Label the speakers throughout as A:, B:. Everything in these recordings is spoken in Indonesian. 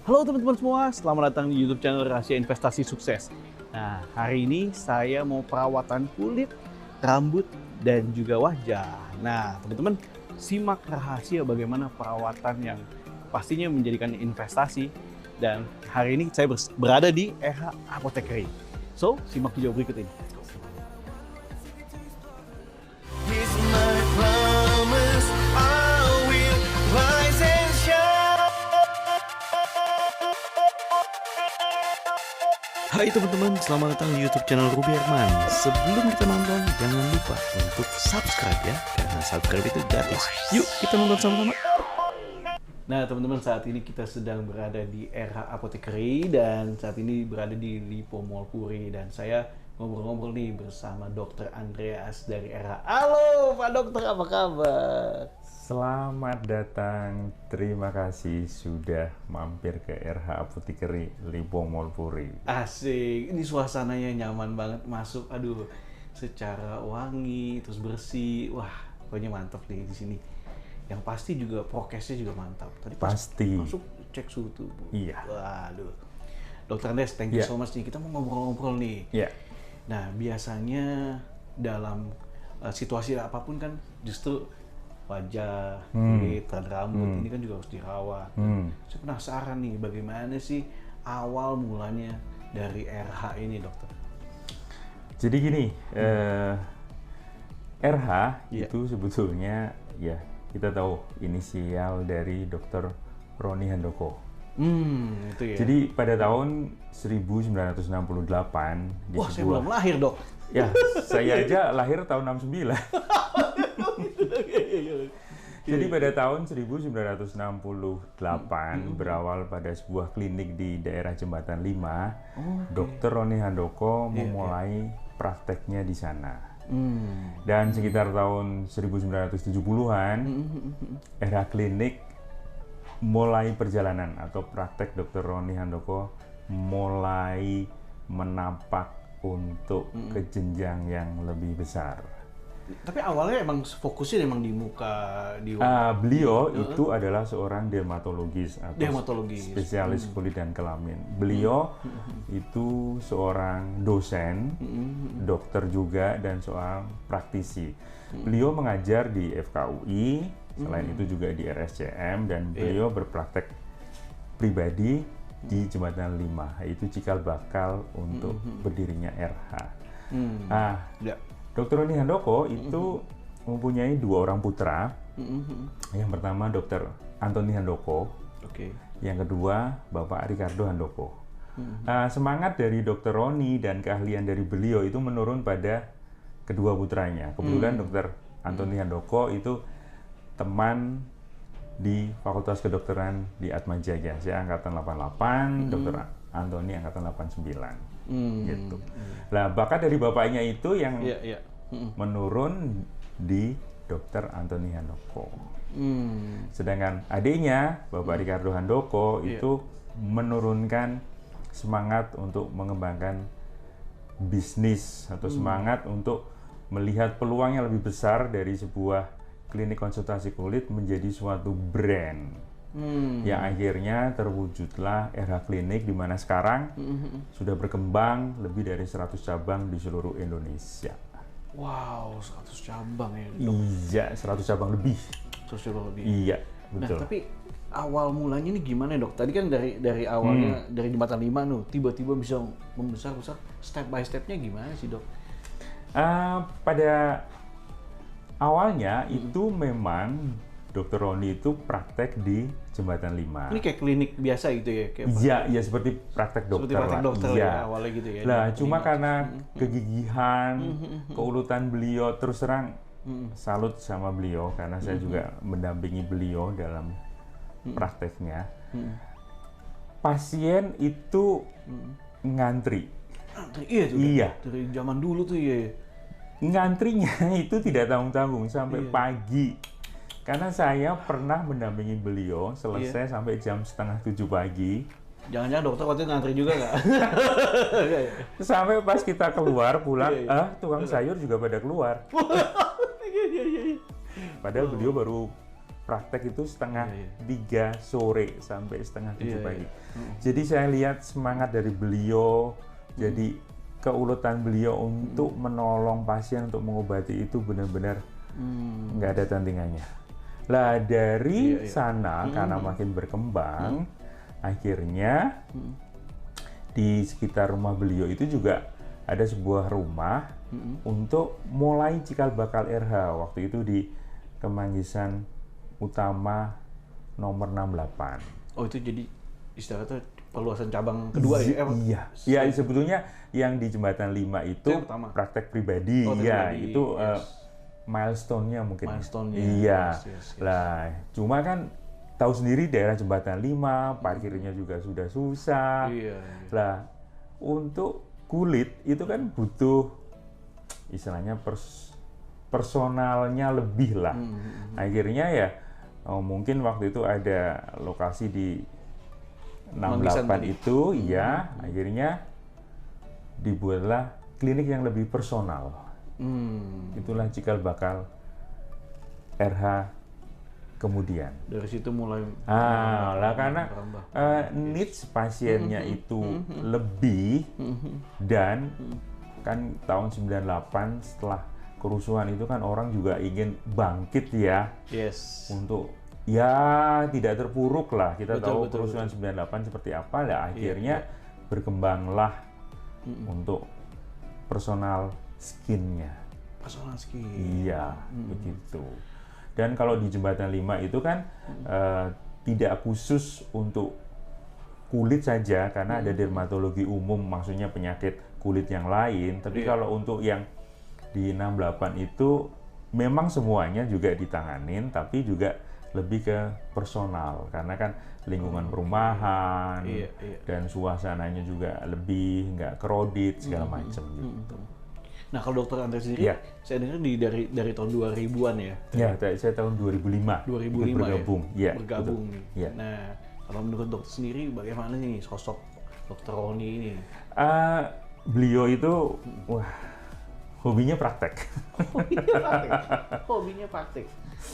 A: Halo teman-teman semua, selamat datang di YouTube channel Rahasia Investasi Sukses. Nah, hari ini saya mau perawatan kulit, rambut, dan juga wajah. Nah, teman-teman, simak rahasia bagaimana perawatan yang pastinya menjadikan investasi. Dan hari ini saya berada di RH Apothecary. So, simak video berikut ini.
B: Here's my promise, I will rise and shine.
C: Hai teman-teman, selamat datang di YouTube channel Ruby Herman. Sebelum kita nonton, jangan lupa untuk subscribe ya, karena subscribe itu gratis. Yuk kita nonton sama-sama.
A: Nah, teman-teman, saat ini kita sedang berada di RH Apothecary dan saat ini berada di Lipo Mall Puri dan saya ngobrol-ngobrol nih bersama Dr. Andreas dari RH. Halo, Pak Dokter, apa kabar?
D: Selamat datang, terima kasih sudah mampir ke RH Apothecary Lipo Mall Puri.
A: Asik, ini suasananya nyaman banget masuk. Aduh, secara wangi, terus bersih. Wah, pokoknya mantap nih di sini. Yang pasti juga prokesnya juga mantap. Tadi pas
D: Pasti.
A: masuk cek suhu tubuh.
D: Iya.
A: Waduh. Dokter Andes, thank you
D: Iya.
A: so much nih. Kita mau ngobrol-ngobrol nih.
D: Ya,
A: Nah, biasanya dalam situasi apapun kan justru wajah, kulit, dan rambut ini kan juga harus dirawat. Saya penasaran nih, bagaimana sih awal mulanya dari RH ini, dokter?
D: jadi gini, RH
A: Iya.
D: itu sebetulnya ya kita tahu inisial dari Dr. Roni Handoko.
A: Itu ya.
D: Jadi pada tahun 1968 di
A: Wah, saya
D: sebuah,
A: belum lahir, dok.
D: ya saya aja lahir tahun 69. Jadi pada tahun 1968 berawal pada sebuah klinik di daerah Jembatan 5, Dr. Roni Handoko memulai prakteknya di sana. Dan sekitar tahun 1970-an, era klinik mulai perjalanan atau praktek Dr. Roni Handoko mulai menapak untuk ke jenjang yang lebih besar.
A: Tapi awalnya emang fokusnya emang di muka, di
D: Beliau itu adalah seorang dermatologis atau
A: Dermatologis.
D: spesialis kulit dan kelamin. Beliau itu seorang dosen, dokter juga, dan seorang praktisi. Beliau mengajar di FKUI, selain itu juga di RSCM, dan beliau berpraktek pribadi di Jembatan 5, yaitu cikal bakal untuk berdirinya RH. Nah,
A: Ya.
D: Dr. Roni Handoko itu mempunyai dua orang putra. Yang pertama Dr. Anthony Handoko,
A: Oke.
D: yang kedua Bapak Ricardo Handoko. Semangat dari Dr. Roni dan keahlian dari beliau itu menurun pada kedua putranya. Kebetulan Dr. Anthony Handoko itu teman di Fakultas Kedokteran di Atmajaya. Saya angkatan 88, Dr. Anthony angkatan 89. Gitu. Nah, bakat dari bapaknya itu yang
A: Iya, iya.
D: menurun di Dr. Anthony Handoko. Sedangkan adiknya, Bapak Ricardo Handoko, itu menurunkan semangat untuk mengembangkan bisnis atau semangat untuk melihat peluang yang lebih besar dari sebuah klinik konsultasi kulit menjadi suatu brand. Yang akhirnya terwujudlah era klinik di mana sekarang sudah berkembang lebih dari 100 cabang di seluruh Indonesia.
A: Wow, 100 cabang ya.
D: Iya, 100 cabang lebih.
A: 100 cabang lebih.
D: Iya,
A: Nah,
D: betul.
A: tapi awal mulanya ini gimana, dok? Tadi kan dari awalnya dari Jembatan 5 nih, tiba-tiba bisa membesar-besar. Step by stepnya gimana sih, dok?
D: Pada awalnya itu memang Dr. Roni itu praktek di Jembatan 5.
A: Ini kayak klinik biasa gitu ya? Kayak
D: Iya, iya seperti praktek dokter
A: seperti praktek
D: lah.
A: dokter
D: Iya.
A: ya awalnya gitu ya?
D: Lah,
A: Jembatan
D: cuma
A: 5.
D: karena kegigihan, keuletan beliau, terus terang salut sama beliau karena saya juga mendampingi beliau dalam prakteknya. Pasien itu ngantri.
A: Iya tuh.
D: Iya.
A: Dari zaman dulu tuh ya.
D: Ngantrinya itu tidak tanggung-tanggung sampai pagi. Karena saya pernah mendampingi beliau selesai sampai jam 6:30 pagi.
A: Jangan-jangan dokter waktu itu ngantri juga nggak?
D: Sampai pas kita keluar pulang,
A: Iya,
D: tukang sayur juga pada keluar.
A: Iya, iya, iya.
D: Padahal beliau baru praktek itu setengah
A: Iya,
D: 3 sore sampai setengah 7
A: Iya,
D: pagi.
A: iya.
D: Jadi saya lihat semangat dari beliau, jadi keuletan beliau untuk menolong pasien, untuk mengobati itu benar-benar nggak ada tandingannya. Lah dari
A: Iya, iya.
D: sana karena makin berkembang, akhirnya di sekitar rumah beliau itu juga ada sebuah rumah untuk mulai cikal bakal RH waktu itu di Kemanggisan Utama nomor 68.
A: Oh itu jadi istilahnya perluasan cabang kedua ya?
D: Iya. Ya sebetulnya yang di Jembatan 5 itu
A: yang pertama.
D: praktek pribadi.
A: Oh,
D: Ya,
A: pribadi,
D: itu
A: yes.
D: milestone-nya mungkin.
A: Milestone-nya,
D: Iya.
A: yes.
D: Lah, cuma kan tahu sendiri daerah Jembatan 5, parkirnya juga sudah susah.
A: Iya.
D: Lah, untuk kulit itu kan butuh istilahnya personalnya lebih lah. Akhirnya ya mungkin waktu itu ada lokasi di 68 itu, ya akhirnya dibuatlah klinik yang lebih personal. Itulah cikal bakal RH kemudian.
A: Dari situ mulai.
D: Lah karena
A: berambah.
D: needs pasiennya itu lebih dan kan tahun 98 setelah kerusuhan itu kan orang juga ingin bangkit ya
A: Yes.
D: untuk ya tidak terpuruk lah. Kita tahu
A: Betul,
D: kerusuhan 98 seperti apa lah. Akhirnya berkembanglah untuk personal skin-nya.
A: Personal skin.
D: Iya, begitu. Dan kalau di Jembatan 5 itu kan tidak khusus untuk kulit saja karena ada dermatologi umum, maksudnya penyakit kulit yang lain. Tapi kalau untuk yang di 68 itu memang semuanya juga ditanganin, tapi juga lebih ke personal karena kan lingkungan perumahan dan suasananya juga lebih nggak crowded segala macam gitu.
A: Nah kalau dokter Andre sendiri, saya dengar dari tahun 2000-an ya?
D: Ya, saya tahun 2005.
A: 2005
D: ikut bergabung.
A: ya?
D: Ya,
A: Bergabung
D: betul.
A: nih.
D: Ya.
A: Nah kalau menurut dokter sendiri bagaimana nih sosok dokter Roni ini?
D: Beliau itu hobinya praktek.
A: Hobinya praktek.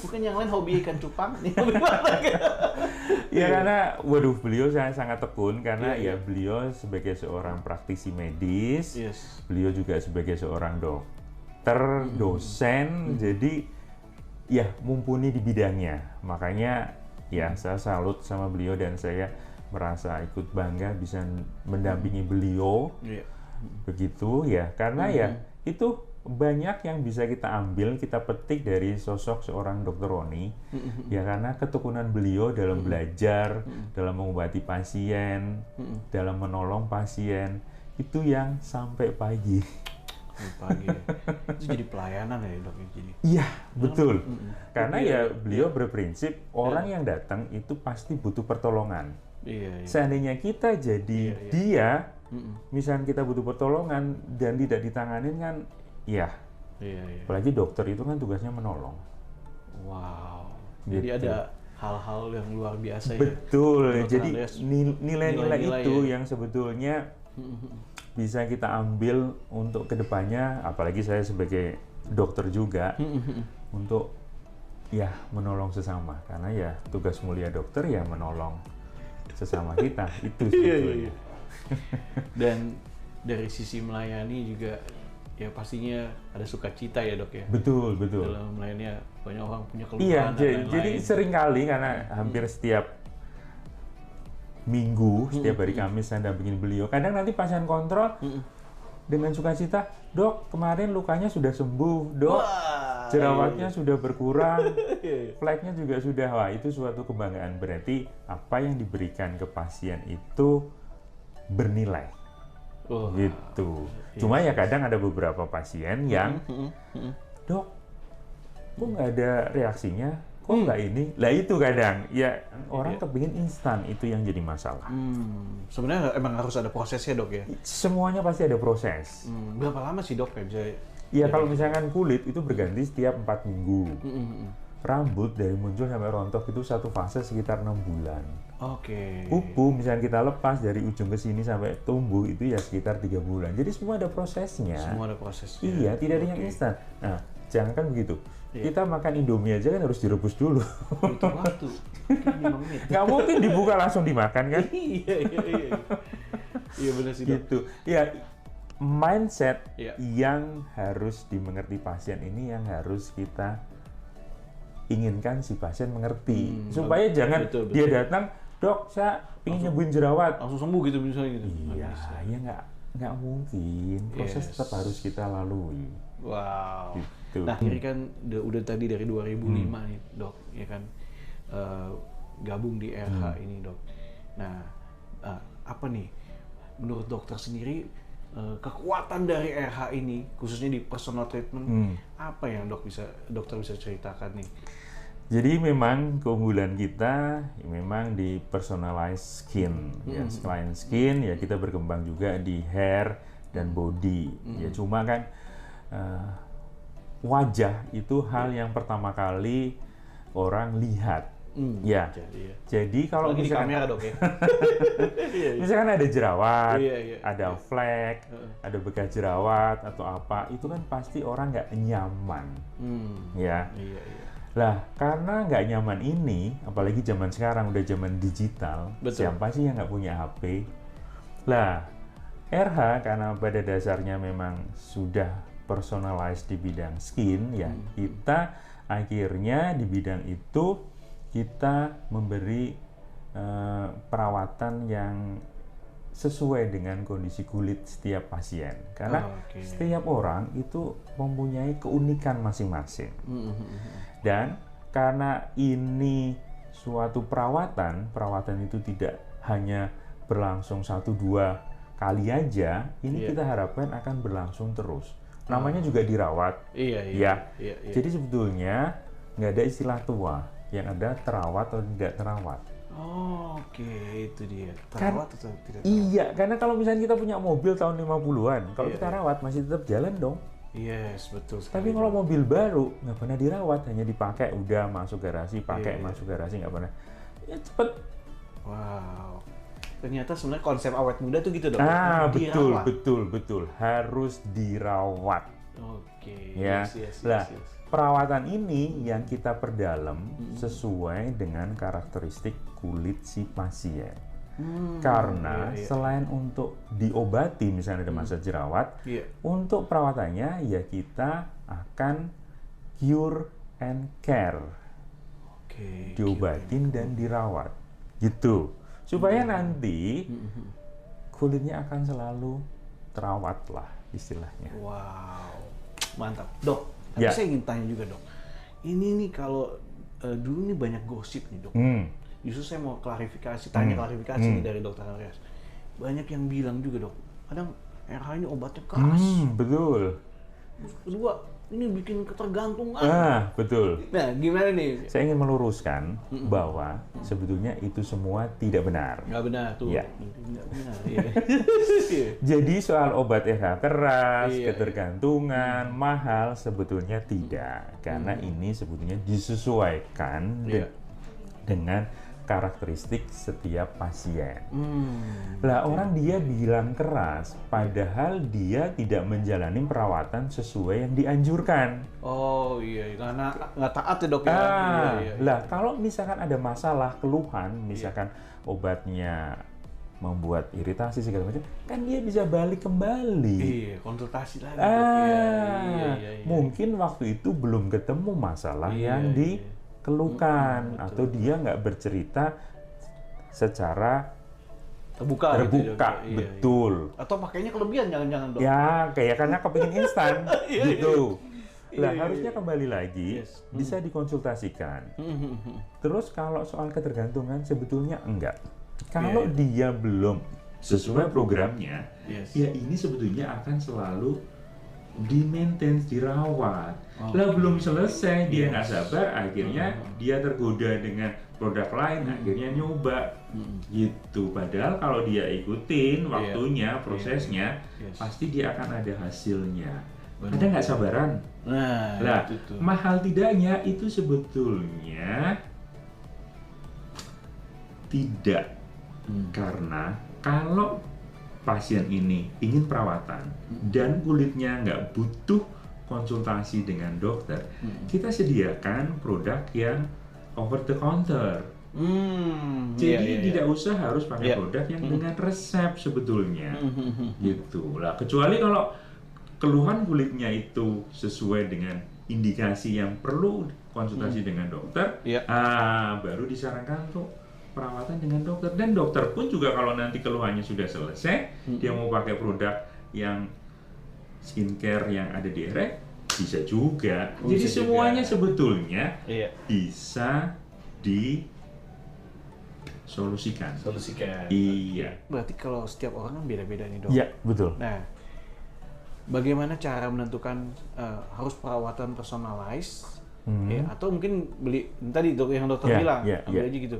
A: Bukan yang lain hobi ikan cupang, nih hobi praktek.
D: Ya karena, waduh, beliau sangat tekun karena
A: Iya,
D: ya beliau sebagai seorang praktisi medis,
A: Yes.
D: beliau juga sebagai seorang dokter, dosen, jadi ya mumpuni di bidangnya. Makanya ya saya salut sama beliau dan saya merasa ikut bangga bisa mendampingi beliau.
A: Iya.
D: Begitu ya, karena ya itu banyak yang bisa kita ambil, kita petik dari sosok seorang Dr. Roni, ya karena ketekunan beliau dalam belajar, dalam mengobati pasien, dalam menolong pasien, itu yang sampai pagi.
A: Pagi. Itu jadi pelayanan ya dok? Jadi.
D: Iya, betul. Karena ya beliau berprinsip orang yang datang itu pasti butuh pertolongan.
A: Iya.
D: Seandainya kita jadi dia, misalnya kita butuh pertolongan dan tidak ditanganin kan, ya.
A: Iya.
D: Apalagi dokter itu kan tugasnya menolong.
A: Wow.
D: Gitu.
A: Jadi ada hal-hal yang luar biasa ya.
D: Betul.
A: Dokter
D: Jadi
A: Andreas,
D: nilai-nilai itu
A: nilai-nilai
D: yang sebetulnya bisa kita ambil untuk kedepannya. Apalagi saya sebagai dokter juga untuk ya menolong sesama. Karena ya tugas mulia dokter ya menolong sesama kita itu sebetulnya.
A: Dan dari sisi melayani juga ya pastinya ada sukacita ya dok ya.
D: Betul.
A: Dalam melayani banyak orang punya keluhan
D: Iya,
A: dan lain-lain.
D: jadi sering kali karena hampir setiap minggu, setiap hari Kamis saya dampingin beliau. Kadang nanti pasien kontrol dengan sukacita, dok kemarin lukanya sudah sembuh, dok jerawatnya sudah berkurang, fleknya juga sudah. Wah, itu suatu kebanggaan. Berarti apa yang diberikan ke pasien itu bernilai. Gitu. Cuma ya kadang ada beberapa pasien yang, dok, kok nggak ada reaksinya? Kok nggak ini? Lah itu kadang, ya orang kepingin instan, itu yang jadi masalah.
A: Sebenarnya emang harus ada prosesnya dok ya.
D: Semuanya pasti ada proses.
A: Berapa lama sih dok ya bisa?
D: Ya kalau misalkan kulit itu berganti setiap 4 minggu. Rambut dari muncul sampai rontok itu satu fase sekitar 6 bulan.
A: Oke.
D: Kuku misalnya kita lepas dari ujung ke sini sampai tumbuh itu ya sekitar 3 bulan. Jadi semua ada prosesnya.
A: Semua ada prosesnya.
D: Iya, tidak ada yang instan. Nah, jangan kan begitu. Kita makan Indomie aja kan harus direbus dulu.
A: Butuh waktu. Mungkin 5 menit.
D: Nggak mungkin dibuka langsung dimakan kan?
A: Iya. Iya benar sih, Dok.
D: Gitu. Ya, mindset
A: Iya.
D: yang harus dimengerti pasien ini yang harus kita inginkan si pasien mengerti. Supaya jangan
A: betul.
D: dia datang, "Dok, saya ingin nyembuhin jerawat."
A: Langsung sembuh gitu misalnya gitu.
D: Iya, ya nggak mungkin. Proses tetap harus kita lalui.
A: Wow.
D: Gitu.
A: Nah, ini kan udah tadi dari 2005 nih, Dok, ya kan gabung di RH ini, Dok. Nah, apa nih menurut dokter sendiri kekuatan dari RH ini khususnya di personal treatment apa yang dokter bisa ceritakan nih?
D: Jadi memang keunggulan kita memang di personalized skin. Ya, selain skin ya kita berkembang juga di hair dan body. Ya cuma kan wajah itu hal yang pertama kali orang lihat. Ya. Jadi kalau
A: Lagi di
D: misalkan
A: kamera, Dok, ya.
D: misalkan ada jerawat,
A: Iya.
D: ada flek, ada bekas jerawat atau apa, itu kan pasti orang nggak nyaman. Ya.
A: Iya.
D: Lah, karena nggak nyaman ini, apalagi zaman sekarang udah zaman digital,
A: Betul.
D: siapa sih yang nggak punya HP? Lah, RH karena pada dasarnya memang sudah personalized di bidang skin, ya kita akhirnya di bidang itu kita memberi perawatan yang sesuai dengan kondisi kulit setiap pasien. Karena setiap orang itu mempunyai keunikan masing-masing. Dan karena ini suatu perawatan itu tidak hanya berlangsung 1-2 kali aja, ini kita harapkan akan berlangsung terus. Namanya juga dirawat.
A: Iya.
D: Jadi sebetulnya nggak ada istilah tua, yang ada terawat atau tidak terawat.
A: Oke, itu dia. Terawat atau tidak?
D: Iya, karena kalau misalnya kita punya mobil tahun 50-an, kalau kita rawat masih tetap jalan dong.
A: Yes, betul sekali.
D: Tapi kalau mobil baru nggak pernah dirawat, hanya dipakai udah masuk garasi, masuk garasi nggak pernah. Ya cepet.
A: Wow. Ternyata sebenarnya konsep awet muda tuh gitu, Dok.
D: Betul. Harus dirawat.
A: Oke.
D: Ya.
A: Yes.
D: Perawatan ini yang kita perdalam sesuai dengan karakteristik kulit si pasien. Karena selain untuk diobati misalnya ada masa jerawat, untuk perawatannya ya kita akan cure and care. Diobatin dan dirawat. Gitu. Supaya nanti kulitnya akan selalu terawat lah istilahnya.
A: Wow. Mantap. Dok, tapi saya ingin tanya juga, Dok. Ini nih kalau dulu nih banyak gosip nih, Dok. Justru saya mau klarifikasi nih dari Dokter Andreas. Banyak yang bilang juga, Dok, kadang RH ini obatnya keras.
D: Betul.
A: Kedua, ini bikin ketergantungan.
D: Betul.
A: Nah, gimana nih?
D: Saya ingin meluruskan bahwa sebetulnya itu semua tidak benar.
A: Nggak benar tuh.
D: Ya.
A: Nggak benar. Iya.
D: Jadi soal obat RH keras, ketergantungan, mahal sebetulnya tidak. Karena ini sebetulnya disesuaikan dengan karakteristik setiap pasien. Lah orang dia bilang keras, padahal dia tidak menjalani perawatan sesuai yang dianjurkan.
A: Oh iya, karena nggak taat ya, Dok.
D: Lah kalau misalkan ada masalah, keluhan, misalkan obatnya membuat iritasi segala macam, kan dia bisa balik kembali.
A: Iya, konsultasi lagi.
D: Mungkin waktu itu belum ketemu masalah yang dikeluhkan atau dia nggak bercerita secara
A: terbuka gitu,
D: betul.
A: Atau pakainya kelebihan jangan-jangan, Dok.
D: Ya, kayak karena kepingin instan gitu. Lah harusnya kembali lagi bisa dikonsultasikan. Terus kalau soal ketergantungan sebetulnya enggak. Kalau dia belum sesuai programnya, ya ini sebetulnya akan selalu di-maintain, dirawat. Lah belum selesai, dia nggak sabar, akhirnya dia tergoda dengan produk lain, akhirnya nyoba. Gitu. Padahal kalau dia ikutin waktunya, prosesnya, pasti dia akan ada hasilnya. Ada nggak sabaran? Nah, mahal tidaknya itu sebetulnya tidak. Karena kalau pasien ini ingin perawatan dan kulitnya nggak butuh konsultasi dengan dokter, kita sediakan produk yang over the counter. Jadi tidak usah harus pakai produk yang dengan resep sebetulnya, gitu lah. Kecuali kalau keluhan kulitnya itu sesuai dengan indikasi yang perlu konsultasi dengan dokter, baru disarankan untuk perawatan dengan dokter. Dan dokter pun juga kalau nanti keluhannya sudah selesai, dia mau pakai produk yang skincare yang ada di RX, bisa juga. Jadi semuanya sebetulnya bisa disolusikan. Iya.
A: Berarti kalau setiap orang kan beda-beda nih, Dok.
D: Iya, betul.
A: Nah, bagaimana cara menentukan harus perawatan personalized atau mungkin beli tadi dok yang dokter bilang ambil aja gitu.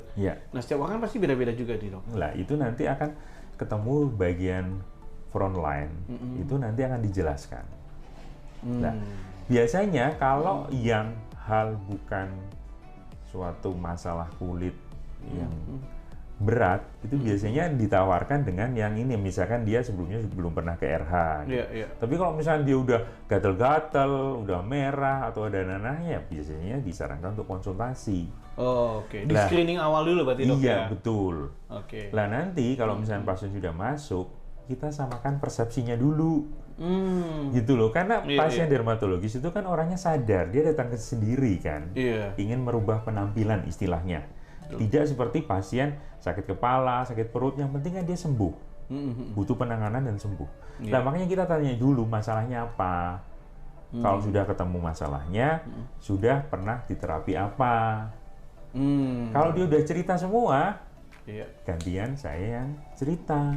A: Nah, setiap orang pasti beda-beda juga nih, Dok.
D: Lah, itu nanti akan ketemu bagian front line. Itu nanti akan dijelaskan. Nah, biasanya kalau yang hal bukan suatu masalah kulit yang berat, itu biasanya ditawarkan dengan yang ini, misalkan dia sebelumnya belum pernah ke RH. Tapi kalau misalnya dia udah gatal-gatal, udah merah atau ada nanahnya, biasanya disarankan untuk konsultasi.
A: Di screening awal dulu berarti, Dok?
D: Iya, betul. Lah nanti kalau misalnya pasien sudah masuk, kita samakan persepsinya dulu. Gitu loh, karena pasien dermatologis itu kan orangnya sadar, dia datang ke sendiri kan, ingin merubah penampilan istilahnya. Tidak seperti pasien sakit kepala, sakit perut, yang penting kan dia sembuh, butuh penanganan dan sembuh. Nah, makanya kita tanya dulu masalahnya apa. Kalau sudah ketemu masalahnya, sudah pernah diterapi apa. Kalau dia udah cerita semua, gantian saya yang cerita.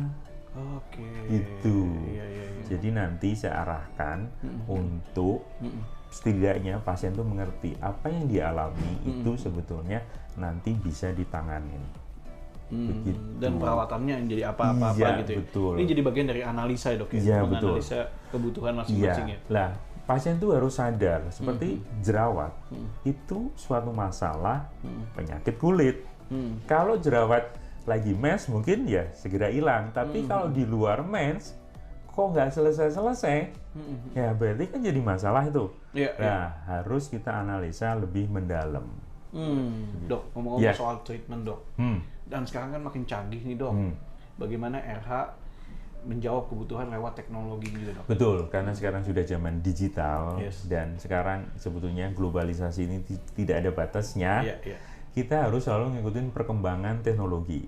D: Gitu. Jadi nanti saya arahkan untuk setidaknya pasien tuh mengerti apa yang dia alami itu sebetulnya nanti bisa ditanganin. Begitu.
A: Dan perawatannya yang jadi apa-apa gitu ya.
D: Betul.
A: Ini jadi bagian dari analisa ya, Dok ya.
D: Iya,
A: menganalisa kebutuhan masing-masing ya.
D: Lah, pasien tuh harus sadar seperti jerawat itu suatu masalah penyakit kulit. Kalau jerawat lagi mens mungkin ya segera hilang, tapi kalau di luar mens kok nggak selesai-selesai, ya berarti kan jadi masalah itu. Harus kita analisa lebih mendalam.
A: Dok, ngomong-ngomong soal treatment, Dok, dan sekarang kan makin canggih nih, Dok. Bagaimana RH menjawab kebutuhan lewat teknologi gitu, Dok?
D: Betul, karena sekarang sudah zaman digital dan sekarang sebetulnya globalisasi ini tidak ada batasnya. Kita harus selalu ngikutin perkembangan teknologi.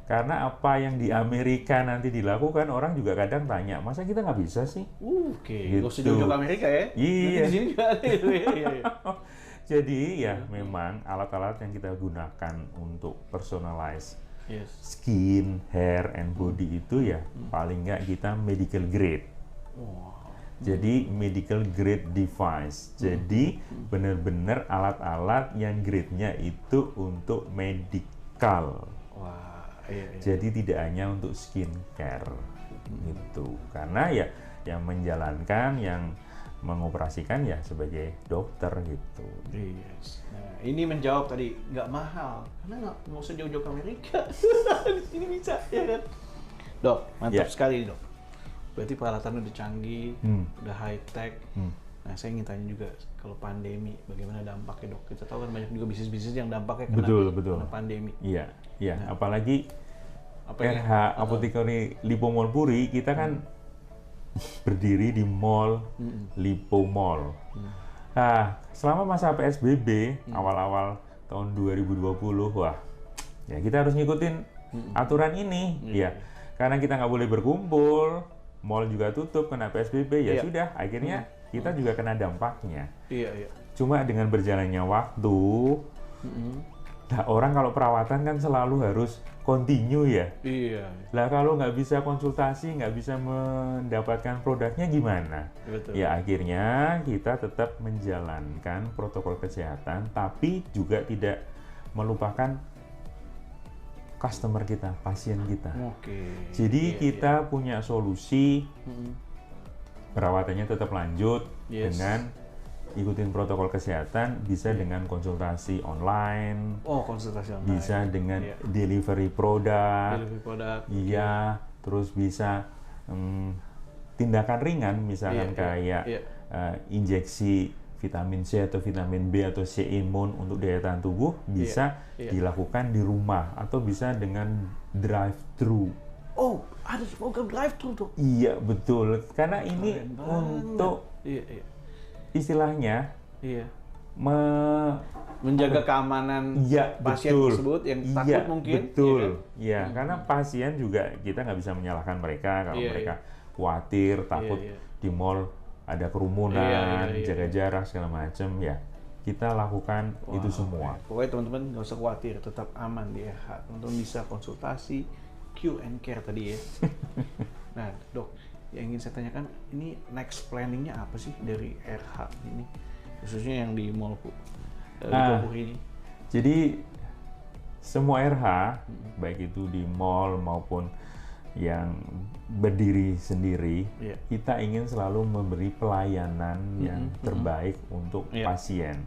D: Karena apa yang di Amerika nanti dilakukan, orang juga kadang tanya, masa kita nggak bisa sih?
A: Nggak usah jauh-jauh ke Amerika ya?
D: Iya.
A: Di sini juga ada.
D: Jadi ya memang alat-alat yang kita gunakan untuk personalize skin, hair, and body itu ya paling nggak kita medical grade. Jadi medical grade device. Jadi benar-benar alat-alat yang grade-nya itu untuk medical. Jadi tidak hanya untuk skincare gitu. Karena ya yang menjalankan, yang mengoperasikan ya sebagai dokter gitu.
A: Nah, ini menjawab tadi nggak mahal karena nggak usah jauh-jauh ke Amerika. Di sini bisa ya kan? Dok, mantap sekali, Dok. Berarti peralatan udah canggih, udah high tech. Nah, saya ingin tanya juga kalau pandemi, bagaimana dampaknya, Dok? Kita tahu kan banyak juga bisnis-bisnis yang dampaknya kena pandemi.
D: Iya. Apalagi RH Apothecary Lipo Mall Puri, kita kan berdiri di mall Lipo Mall. Nah, selama masa PSBB awal-awal tahun 2020, ya kita harus ngikutin aturan ini, karena kita nggak boleh berkumpul. Mall juga tutup, kena PSBB, ya sudah, akhirnya kita juga kena dampaknya. Cuma dengan berjalannya waktu, nah orang kalau perawatan kan selalu harus continue ya. Lah kalau nggak bisa konsultasi, nggak bisa mendapatkan produknya gimana? Ya akhirnya kita tetap menjalankan protokol kesehatan, tapi juga tidak melupakan customer kita, pasien kita. Jadi kita punya solusi, perawatannya tetap lanjut dengan ikutin protokol kesehatan, bisa dengan konsultasi online, bisa dengan delivery produk, terus bisa tindakan ringan, misalkan kayak injeksi vitamin C atau vitamin B atau C imun untuk daya tahan tubuh bisa dilakukan di rumah atau bisa dengan drive-thru.
A: Oh, ada program drive-thru dok?
D: Iya betul, karena ini untuk istilahnya
A: menjaga keamanan pasien tersebut yang takut mungkin.
D: Betul, ya, karena pasien juga kita nggak bisa menyalahkan mereka kalau mereka khawatir, takut di mall ada kerumunan, jaga jarak segala macam, ya kita lakukan itu semua.
A: Pokoknya teman-teman nggak usah khawatir, tetap aman di RH. Teman-teman bisa konsultasi Q&Care tadi ya. Nah dok, yang ingin saya tanyakan, ini next planningnya apa sih dari RH ini, khususnya yang di mall ini?
D: Jadi semua RH, baik itu di mall maupun yang berdiri sendiri, kita ingin selalu memberi pelayanan yang terbaik untuk pasien.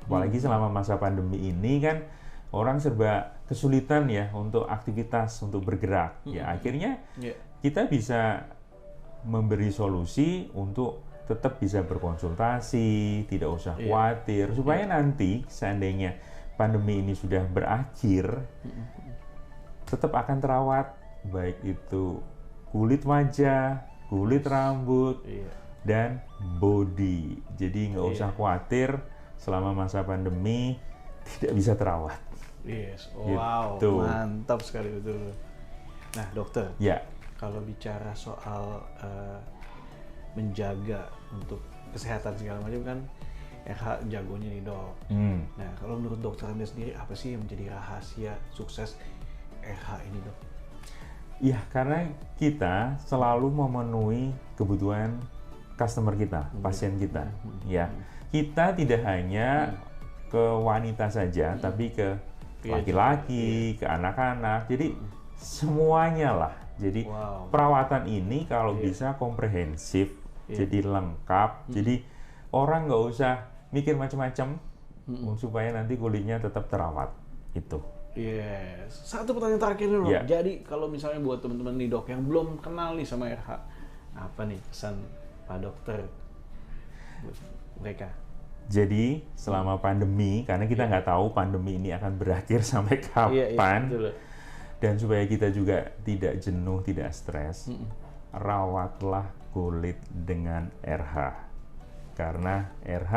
D: Apalagi selama masa pandemi ini kan orang serba kesulitan ya untuk aktivitas, untuk bergerak. Ya akhirnya kita bisa memberi solusi untuk tetap bisa berkonsultasi, tidak usah khawatir, supaya nanti seandainya pandemi ini sudah berakhir, tetap akan terawat, baik itu kulit wajah, kulit rambut, dan body. Jadi nggak usah khawatir selama masa pandemi tidak bisa terawat.
A: Wow,
D: gitu.
A: Mantap sekali betul. Nah dokter, kalau bicara soal menjaga untuk kesehatan segala macam kan RH jagonya nih dok. Nah kalau menurut dokter Anda sendiri apa sih yang menjadi rahasia sukses RH ini dok?
D: Ya karena kita selalu memenuhi kebutuhan customer kita, pasien kita. Ya kita tidak hanya ke wanita saja, tapi ke laki-laki, ke anak-anak. Jadi semuanya lah. Jadi perawatan ini kalau bisa komprehensif, jadi lengkap. Jadi orang nggak usah mikir macam-macam supaya nanti kulitnya tetap terawat. Itu.
A: Satu pertanyaan terakhir nih dok. Jadi kalau misalnya buat teman-teman nih dok yang belum kenal nih sama RH, apa nih pesan Pak Dokter buat mereka?
D: Jadi selama pandemi, karena kita nggak tahu pandemi ini akan berakhir sampai kapan, dan supaya kita juga tidak jenuh, tidak stres, rawatlah kulit dengan RH. Karena RH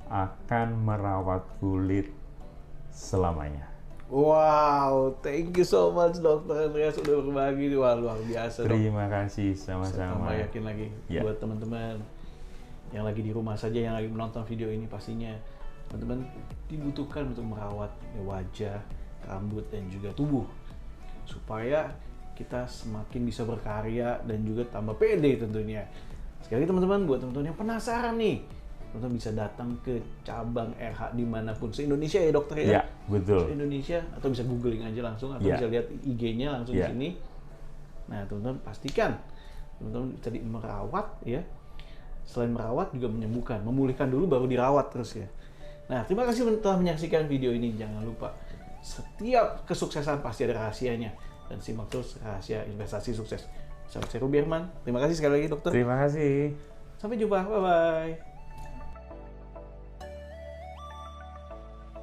D: akan merawat kulit selamanya.
A: Wow, thank you so much Dokter Andreas sudah berbagi. Wah, luar biasa dok.
D: Terima kasih, sama-sama.
A: Saya yakin lagi buat teman-teman yang lagi di rumah saja, yang lagi menonton video ini, pastinya teman-teman dibutuhkan untuk merawat wajah, rambut, dan juga tubuh supaya kita semakin bisa berkarya dan juga tambah pede tentunya. Sekali lagi teman-teman, buat teman-teman yang penasaran nih, teman-teman bisa datang ke cabang RH dimanapun se-Indonesia ya dokter ya?
D: Iya, betul.
A: Se-Indonesia, atau bisa googling aja langsung, atau bisa lihat IG-nya langsung di sini. Nah teman-teman pastikan teman-teman tadi merawat ya, selain merawat juga menyembuhkan, memulihkan dulu baru dirawat terus ya. Nah terima kasih telah menyaksikan video ini. Jangan lupa setiap kesuksesan pasti ada rahasianya, dan simak terus rahasia investasi sukses. Saya Ruby Herman. Terima kasih sekali lagi dokter.
D: Terima kasih.
A: Sampai jumpa. Bye bye.